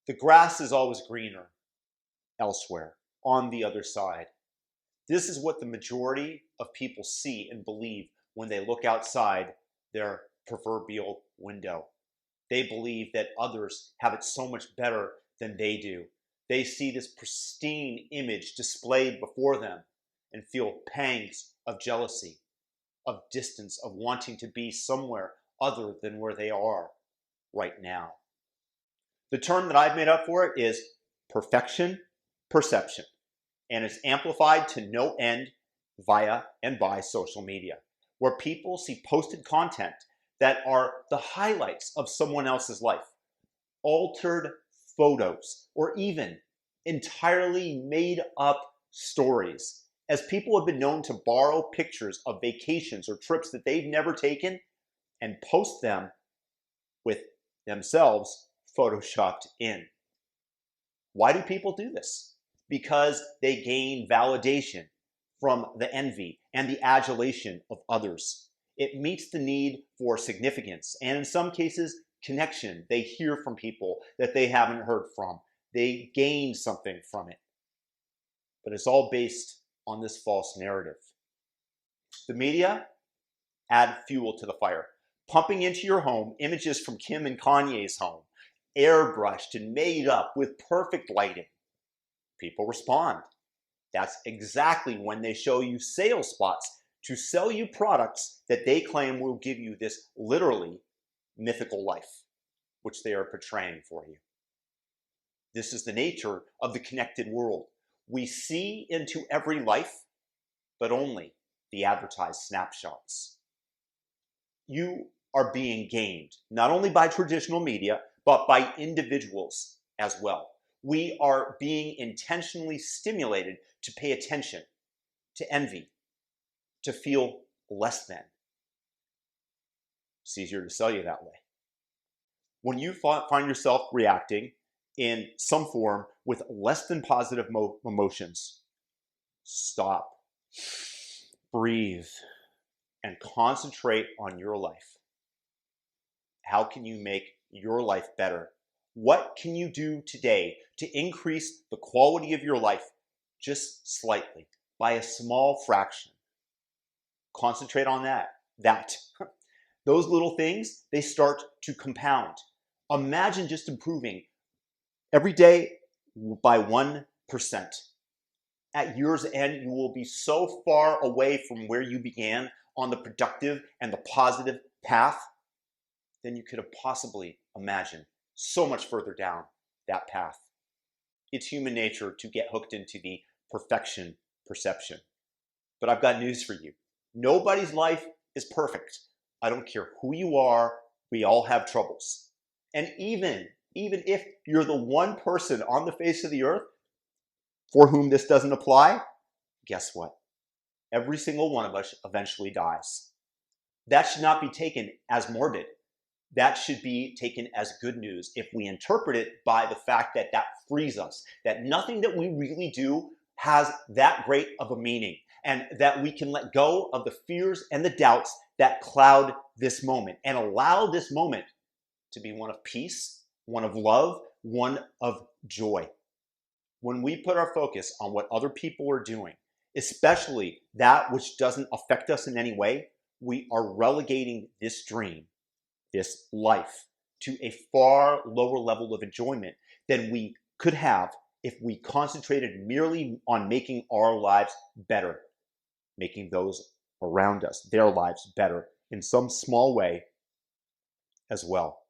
The grass is always greener elsewhere, on the other side. This is what the majority of people see and believe when they look outside their proverbial window. They believe that others have it so much better than they do. They see this pristine image displayed before them and feel pangs of jealousy, of distance, of wanting to be somewhere other than where they are right now. The term that I've made up for it is perfection perception, and it's amplified to no end via and by social media, where people see posted content that are the highlights of someone else's life, altered photos, or even entirely made up stories, as people have been known to borrow pictures of vacations or trips that they've never taken and post them with themselves photoshopped in. Why do people do this? Because they gain validation from the envy and the adulation of others. It meets the need for significance and in some cases, connection. They hear from people that they haven't heard from. They gain something from it. But it's all based on this false narrative. The media add fuel to the fire, pumping into your home images from Kim and Kanye's home, airbrushed and made up with perfect lighting. People respond. That's exactly when they show you sales spots to sell you products that they claim will give you this literally mythical life, which they are portraying for you. This is the nature of the connected world. We see into every life, but only the advertised snapshots. You are being gamed, not only by traditional media, but by individuals as well. We are being intentionally stimulated to pay attention, to envy, to feel less than. It's easier to sell you that way. When you find yourself reacting in some form with less than positive emotions, stop, breathe, and concentrate on your life. How can you make your life better? What can you do today to increase the quality of your life just slightly, by a small fraction? Concentrate on that. Those little things, they start to compound. Imagine just improving every day by 1%. At year's end, you will be so far away from where you began on the productive and the positive path than you could have possibly imagined. So much further down that path. It's human nature to get hooked into the perfection perception. But I've got news for you. Nobody's life is perfect. I don't care who you are, we all have troubles. And even if you're the one person on the face of the earth for whom this doesn't apply, guess what? Every single one of us eventually dies. That should not be taken as morbid. That should be taken as good news if we interpret it by the fact that that frees us, that nothing that we really do has that great of a meaning, and that we can let go of the fears and the doubts that cloud this moment and allow this moment to be one of peace, one of love, one of joy. When we put our focus on what other people are doing, especially that which doesn't affect us in any way, we are relegating this dream, this life, to a far lower level of enjoyment than we could have if we concentrated merely on making our lives better, making those around us, their lives better in some small way as well.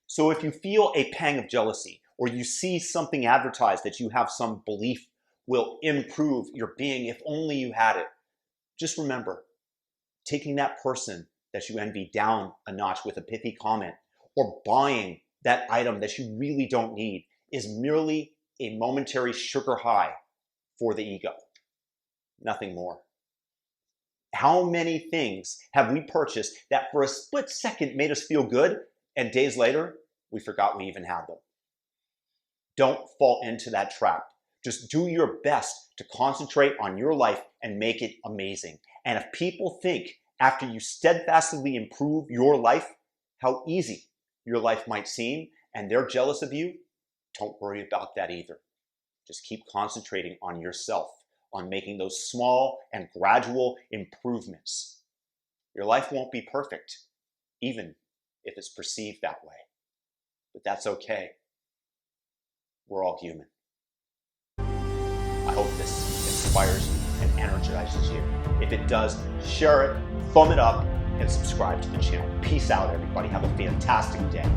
So if you feel a pang of jealousy, or you see something advertised that you have some belief will improve your being if only you had it, just remember, taking that person that you envy down a notch with a pithy comment, or buying that item that you really don't need, is merely a momentary sugar high for the ego. Nothing more. How many things have we purchased that for a split second made us feel good, and days later, we forgot we even had them? Don't fall into that trap. Just do your best to concentrate on your life and make it amazing. And if people think after you steadfastly improve your life, how easy your life might seem, and they're jealous of you, don't worry about that either. Just keep concentrating on yourself, on making those small and gradual improvements. Your life won't be perfect, even if it's perceived that way. But that's okay. We're all human. I hope this inspires you and energizes you. If it does, share it, thumb it up, and subscribe to the channel. Peace out, everybody. Have a fantastic day.